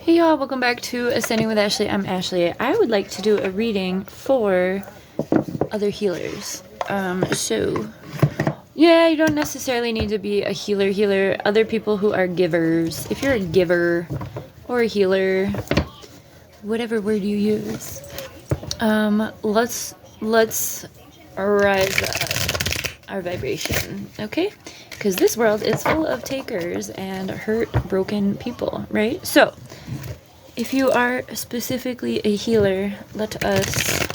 Hey y'all, welcome back to Ascending with Ashley. I'm Ashley. I would like to do a reading for other healers. Yeah, you don't necessarily need to be a healer. Other people who are givers. If you're a giver or a healer, whatever word you use, let's rise up our vibration, okay? Because this world is full of takers and hurt, broken people, right? So, if you are specifically a healer, let us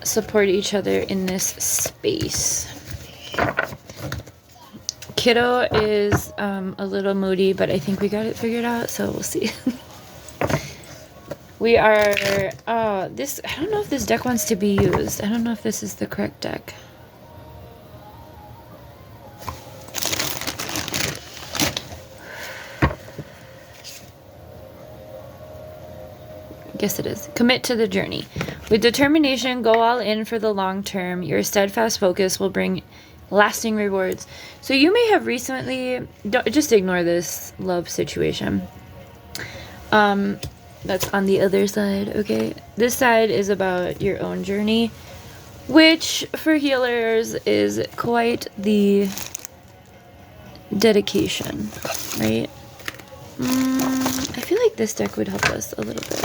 support each other in this space. Kiddo is a little moody, but I think we got it figured out, so we'll see. We are, I don't know if this deck wants to be used. I don't know if this is the correct deck. Guess it is. Commit to the journey. With determination, go all in for the long term. Your steadfast focus will bring lasting rewards. So you may have recently, just ignore this love situation. That's on the other side, okay? This side is about your own journey, which for healers is quite the dedication, right? I feel like this deck would help us a little bit.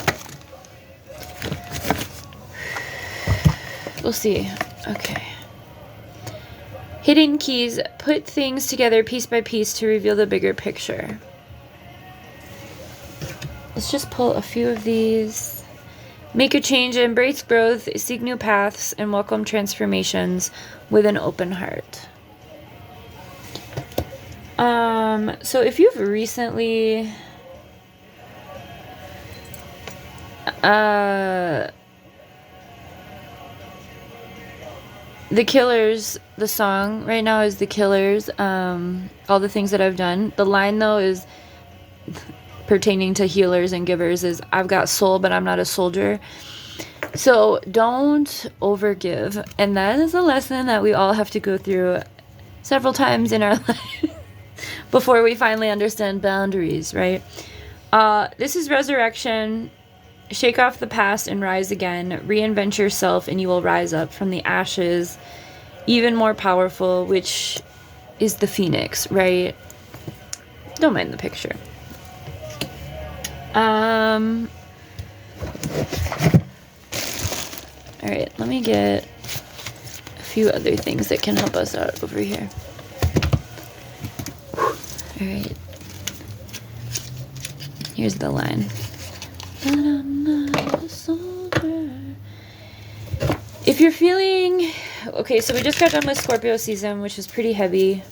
We'll see. Okay. Hidden keys. Put things together piece by piece to reveal the bigger picture. Let's just pull a few of these. Make a change, embrace growth, seek new paths, and welcome transformations with an open heart. So if you've recently The Killers, the song right now is The Killers, all the things that I've done. The line though is pertaining to healers and givers is, I've got soul, but I'm not a soldier. So don't overgive. And that is a lesson that we all have to go through several times in our life before we finally understand boundaries, right? This is resurrection. Shake off the past and rise again. Reinvent yourself and you will rise up from the ashes, even more powerful, which is the phoenix, right? Don't mind the picture. All right, let me get a few other things that can help us out over here. All right. Here's the line. If you're feeling... Okay, so we just got done with Scorpio season, which is pretty heavy.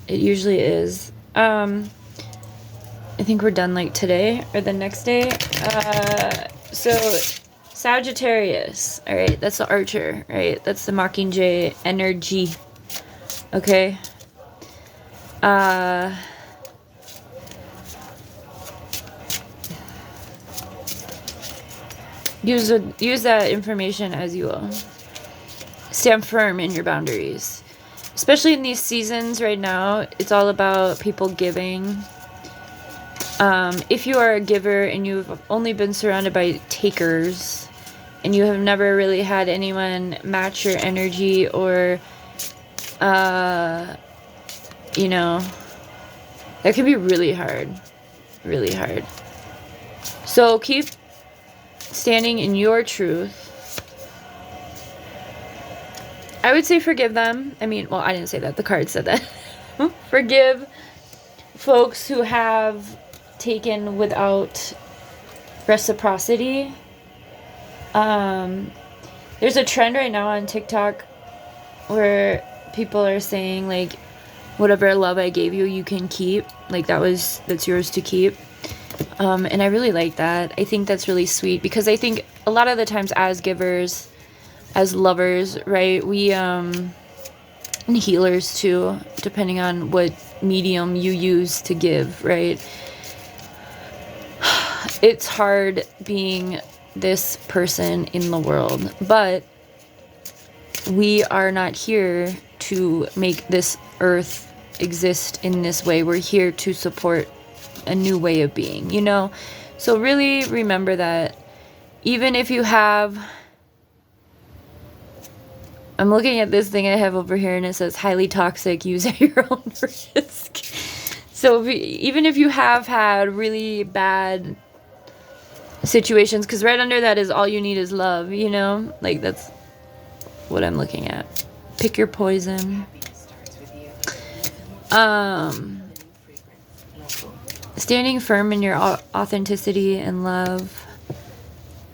It usually is. I think we're done like today or the next day. So Sagittarius. All right, that's the Archer, right? That's the Mockingjay energy. Okay. Use that information as you will. Stand firm in your boundaries. Especially in these seasons right now, it's all about people giving. If you are a giver and you've only been surrounded by takers and you have never really had anyone match your energy or, you know, that can be really hard. Really hard. So keep standing in your truth. I would say forgive them. I mean, well, I didn't say that. The card said that. Forgive folks who have taken without reciprocity. There's a trend right now on TikTok where people are saying, like, whatever love I gave you, you can keep. Like, that's yours to keep. And I really like that. I think that's really sweet because I think a lot of the times as givers, as lovers, right, we, and healers too, depending on what medium you use to give, right? It's hard being this person in the world, but we are not here to make this earth exist in this way. We're here to support a new way of being, you know? So really remember that even if you have, I'm looking at this thing I have over here and it says highly toxic, use at your own risk. So even if you have had really bad situations, because right under that is all you need is love, you know? Like that's what I'm looking at. Pick your poison. Standing firm in your authenticity and love.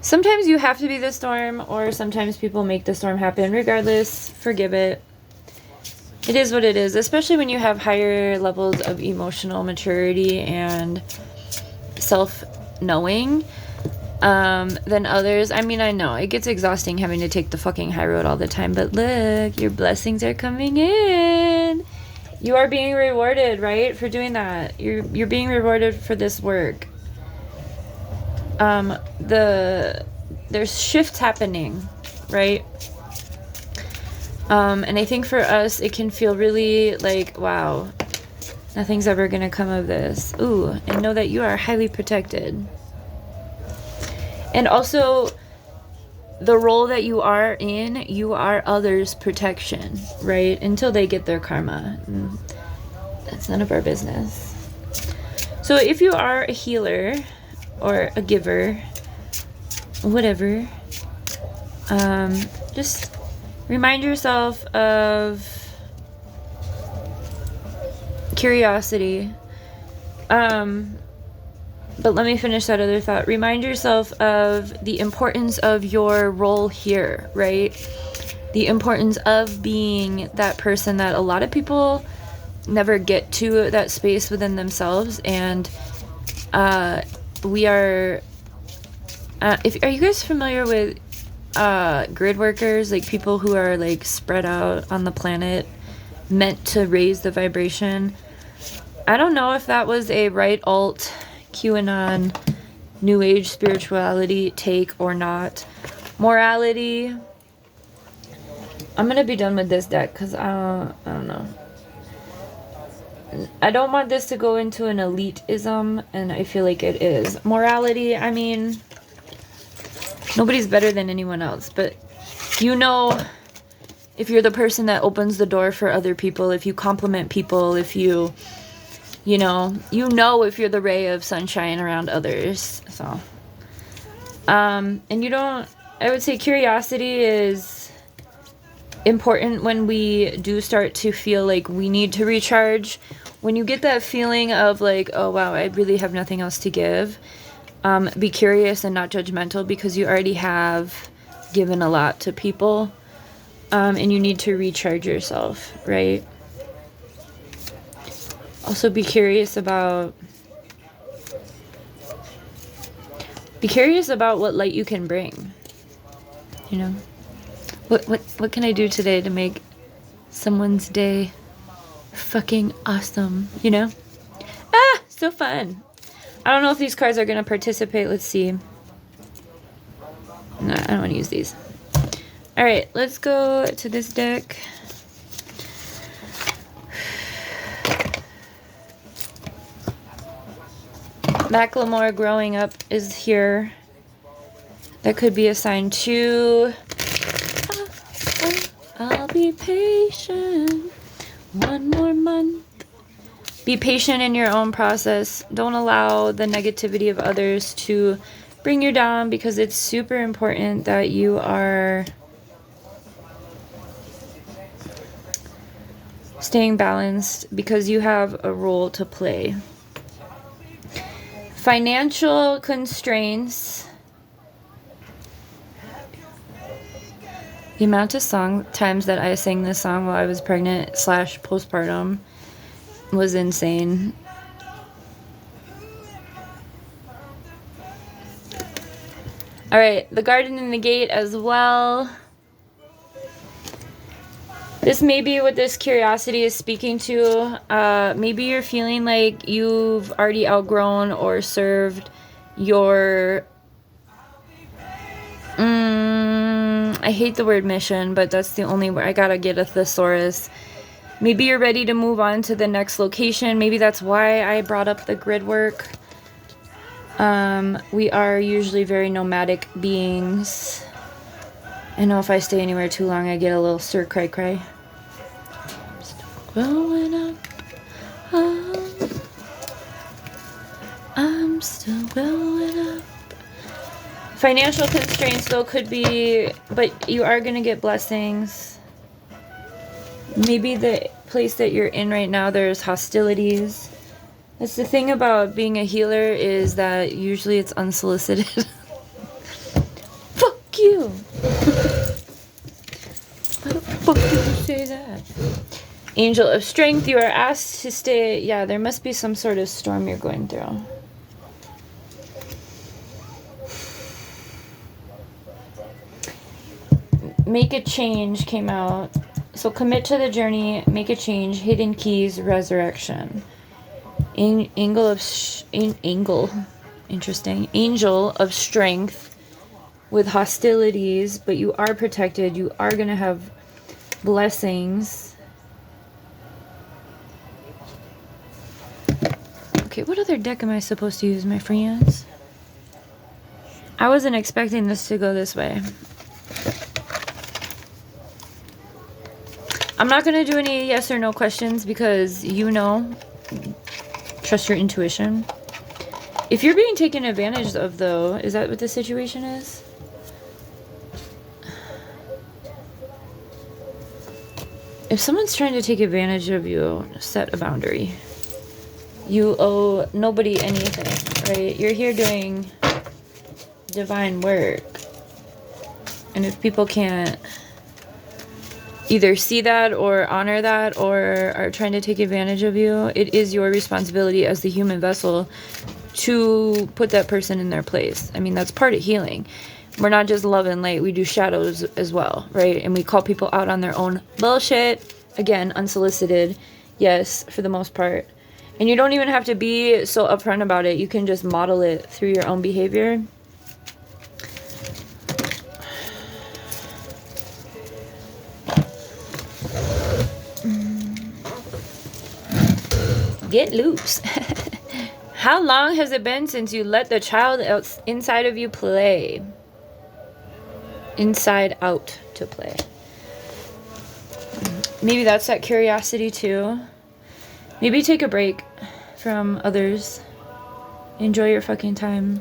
Sometimes you have to be the storm, or sometimes people make the storm happen. Regardless, forgive it. It is what it is, especially when you have higher levels of emotional maturity and self-knowing than others. I mean, I know it gets exhausting having to take the fucking high road all the time, but look, your blessings are coming in. You are being rewarded, right, for doing that. You're being rewarded for this work. There's shifts happening, right? And I think for us, it can feel really like, wow, nothing's ever gonna come of this. Ooh, and know that you are highly protected. And also, the role that you are in, you are others' protection, right? Until they get their karma. That's none of our business. So if you are a healer or a giver, whatever, just remind yourself of curiosity. But let me finish that other thought. Remind yourself of the importance of your role here, right? The importance of being that person that a lot of people never get to, that space within themselves. And we are, are you guys familiar with grid workers, like people who are like spread out on the planet, meant to raise the vibration? I don't know if that was a right alt QAnon new age spirituality take or not. Morality. I'm gonna be done with this deck because I don't know. I don't want this to go into an elitism, and I feel like it is. Morality, I mean, nobody's better than anyone else, but you know, if you're the person that opens the door for other people, if you compliment people, if you know if you're the ray of sunshine around others. So and you don't, I would say curiosity is important when we do start to feel like we need to recharge. When you get that feeling of like, oh wow, I really have nothing else to give, be curious and not judgmental, because you already have given a lot to people, and you need to recharge yourself, right? Also be curious about what light you can bring. You know? What can I do today to make someone's day fucking awesome, you know? Ah, so fun. I don't know if these cards are going to participate. Let's see. No, I don't want to use these. All right, let's go to this deck. Macklemore growing up is here. That could be a sign too. I'll be patient. One more month. Be patient in your own process. Don't allow the negativity of others to bring you down, because it's super important that you are staying balanced, because you have a role to play. Financial constraints. The amount of times that I sang this song while I was pregnant / postpartum was insane. All right, the Garden and the Gate as well. This may be what this curiosity is speaking to. Maybe you're feeling like you've already outgrown or served your... I hate the word mission, but that's the only word. I gotta get a thesaurus. Maybe you're ready to move on to the next location. Maybe that's why I brought up the grid work. We are usually very nomadic beings. I know if I stay anywhere too long, I get a little stir cry cry. Still growing up. I'm still growing up. Financial constraints though could be, but you are going to get blessings. Maybe the place that you're in right now, there's hostilities. That's the thing about being a healer, is that usually it's unsolicited. Fuck you! How the fuck did you say that? Angel of Strength, you are asked to stay. Yeah, there must be some sort of storm you're going through. Make a change came out. So commit to the journey, make a change, hidden keys, resurrection. Angel of Strength with hostilities, but you are protected. You are going to have blessings. Okay, what other deck am I supposed to use, my friends? I wasn't expecting this to go this way. I'm not going to do any yes or no questions because trust your intuition. If you're being taken advantage of, though, is that what the situation is? If someone's trying to take advantage of you, set a boundary. You owe nobody anything, right? You're here doing divine work. And if people can't either see that or honor that or are trying to take advantage of you, it is your responsibility as the human vessel to put that person in their place. I mean, that's part of healing. We're not just love and light, we do shadows as well, right? And we call people out on their own bullshit. Again, unsolicited, yes, for the most part. And you don't even have to be so upfront about it. You can just model it through your own behavior. Get loose. How long has it been since you let the child inside of you play? Inside out to play. Maybe that's that curiosity too. Maybe take a break from others. Enjoy your fucking time.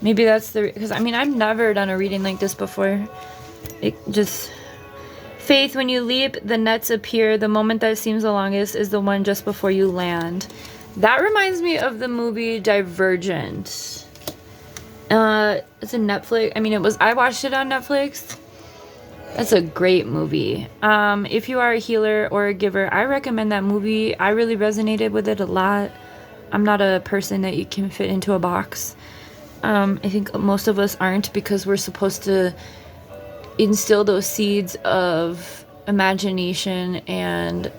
Maybe that's because I mean, I've never done a reading like this before. It just... Faith, when you leap, the nets appear. The moment that seems the longest is the one just before you land. That reminds me of the movie Divergent. It's a Netflix. I mean, I watched it on Netflix. That's a great movie. If you are a healer or a giver, I recommend that movie. I really resonated with it a lot. I'm not a person that you can fit into a box. I think most of us aren't, because we're supposed to instill those seeds of imagination and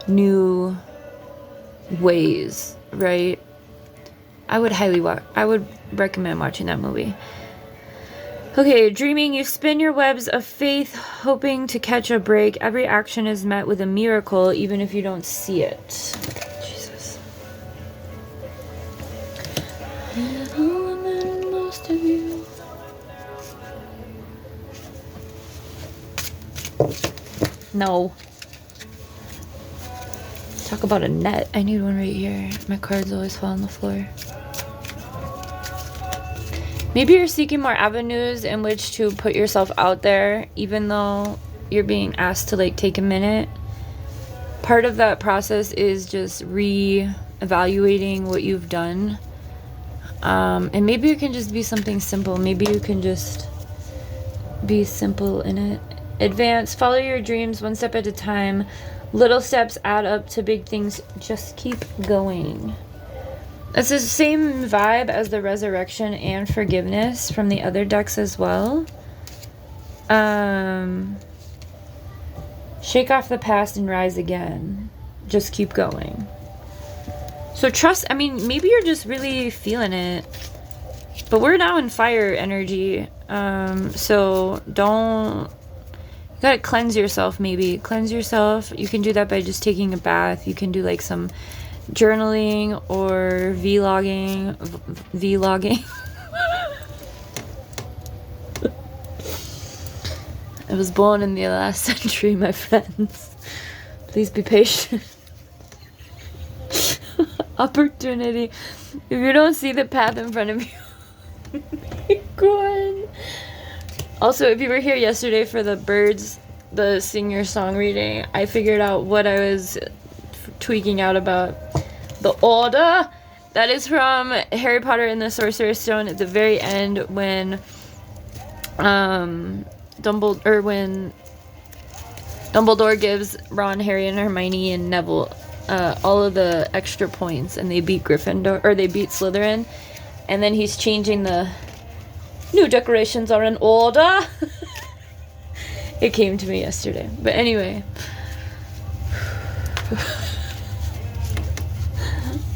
new ways, right? I would recommend watching that movie. Okay, dreaming, you spin your webs of faith, hoping to catch a break. Every action is met with a miracle, even if you don't see it. Jesus. Most of you. No. Talk about a net. I need one right here. My cards always fall on the floor. Maybe you're seeking more avenues in which to put yourself out there, even though you're being asked to take a minute. Part of that process is just re-evaluating what you've done. And maybe it can just be something simple. Maybe you can just be simple in it. Advance, follow your dreams one step at a time. Little steps add up to big things. Just keep going. It's the same vibe as the resurrection and forgiveness from the other decks as well. Shake off the past and rise again. Just keep going. So trust, I mean, maybe you're just really feeling it. But we're now in fire energy. So don't You gotta cleanse yourself, maybe. Cleanse yourself. You can do that by just taking a bath. You can do like some journaling or vlogging. Vlogging. I was born in the last century, my friends. Please be patient. Opportunity. If you don't see the path in front of you, go on. Also, if you were here yesterday for the birds, the sing-your song reading, I figured out what I was tweaking out about. The order. That is from Harry Potter and the Sorcerer's Stone at the very end when Dumbledore gives Ron, Harry, and Hermione and Neville all of the extra points, and they beat Gryffindor, or they beat Slytherin, and then he's changing the new decorations are in order. It came to me yesterday, but anyway.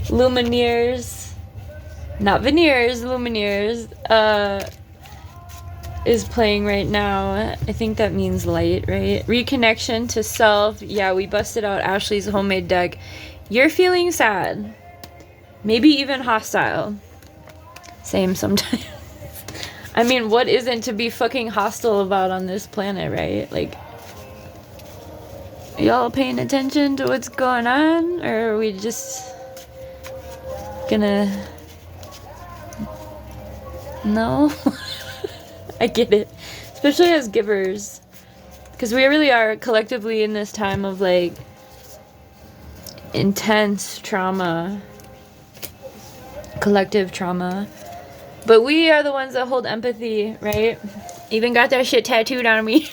Lumineers, not veneers, Lumineers, is playing right now. I think that means light, right? Reconnection to self. Yeah, we busted out Ashley's homemade deck. You're feeling sad. Maybe even hostile. Same sometimes. I mean, what isn't to be fucking hostile about on this planet, right? Like, y'all paying attention to what's going on? Or are we just gonna... No? I get it. Especially as givers. Because we really are collectively in this time of, like, intense trauma. Collective trauma. But we are the ones that hold empathy, right? Even got that shit tattooed on me.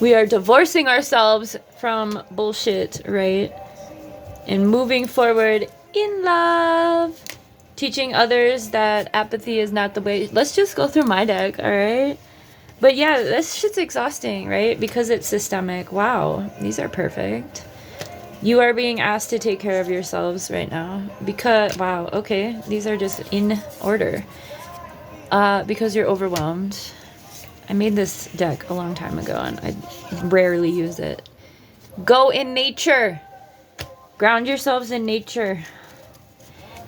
We are divorcing ourselves from bullshit, right? And moving forward in love. Teaching others that apathy is not the way. Let's just go through my deck, alright? But yeah, this shit's exhausting, right? Because it's systemic. Wow, these are perfect. You are being asked to take care of yourselves right now. Because, wow, okay. These are just in order. Because you're overwhelmed. I made this deck a long time ago and I rarely use it. Go in nature. Ground yourselves in nature.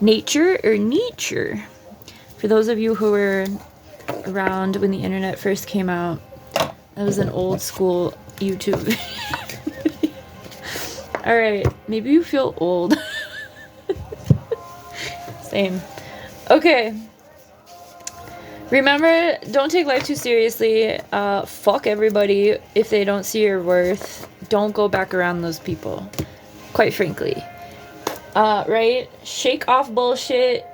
Nature or nature? For those of you who were around when the internet first came out, that was an old school YouTube video. Alright, maybe you feel old. Same. Okay. Remember, don't take life too seriously. Fuck everybody if they don't see your worth. Don't go back around those people. Quite frankly. Right? Shake off bullshit.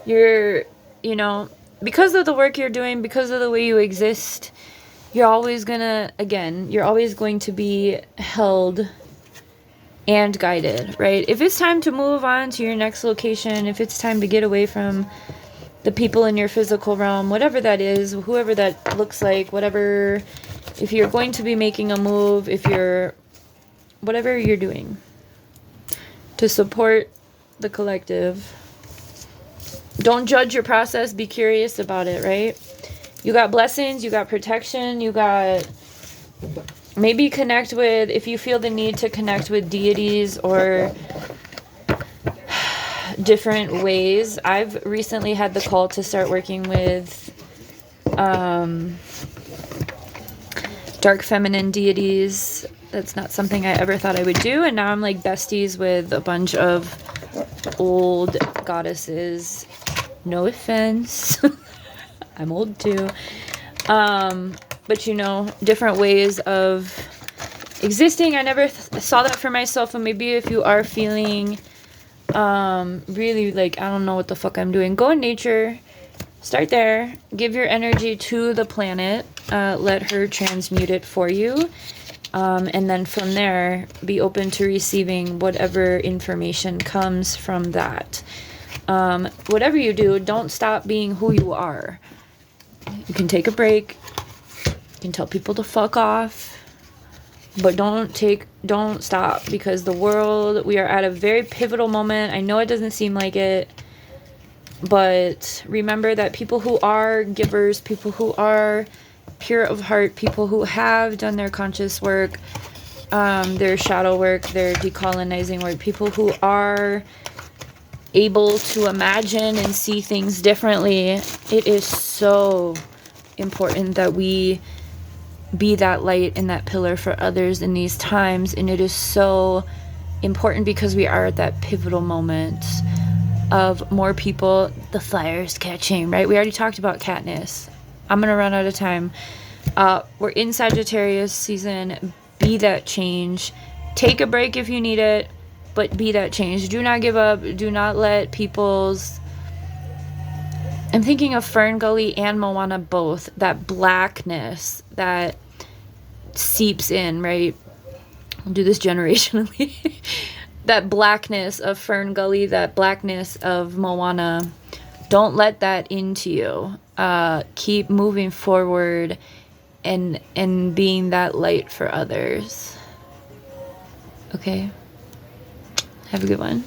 You're, you know, because of the work you're doing, because of the way you exist, you're always gonna, again, you're always going to be held and guided, right? If it's time to move on to your next location, if it's time to get away from the people in your physical realm, whatever that is, whoever that looks like, whatever, if you're going to be making a move, if you're, whatever you're doing to support the collective, don't judge your process, be curious about it, right? You got blessings, you got protection, you got, maybe connect with, if you feel the need to connect with deities or different ways. I've recently had the call to start working with dark feminine deities. That's not something I ever thought I would do, and now I'm like besties with a bunch of old goddesses. No offense. I'm old too. But you know, different ways of existing. I never saw that for myself, and maybe if you are feeling really like, I don't know what the fuck I'm doing, go in nature, start there, give your energy to the planet, let her transmute it for you, and then from there be open to receiving whatever information comes from that. Whatever you do, don't stop being who you are. You can take a break, you can tell people to fuck off, but don't stop, because the world, we are at a very pivotal moment. I know it doesn't seem like it, but remember that people who are givers, people who are pure of heart, people who have done their conscious work, their shadow work, their decolonizing work, people who are able to imagine and see things differently. It is so important that we be that light and that pillar for others in these times. And it is so important because we are at that pivotal moment of more people, the fires catching, right? We already talked about Katniss. I'm gonna run out of time. We're in Sagittarius season. Be that change. Take a break if you need it, but be that change. Do not give up. Do not let people's... I'm thinking of Fern Gully and Moana both. That blackness that seeps in, right? I'll do this generationally. That blackness of Fern Gully, that blackness of Moana, don't let that into you. Keep moving forward and being that light for others. Okay? Have a good one.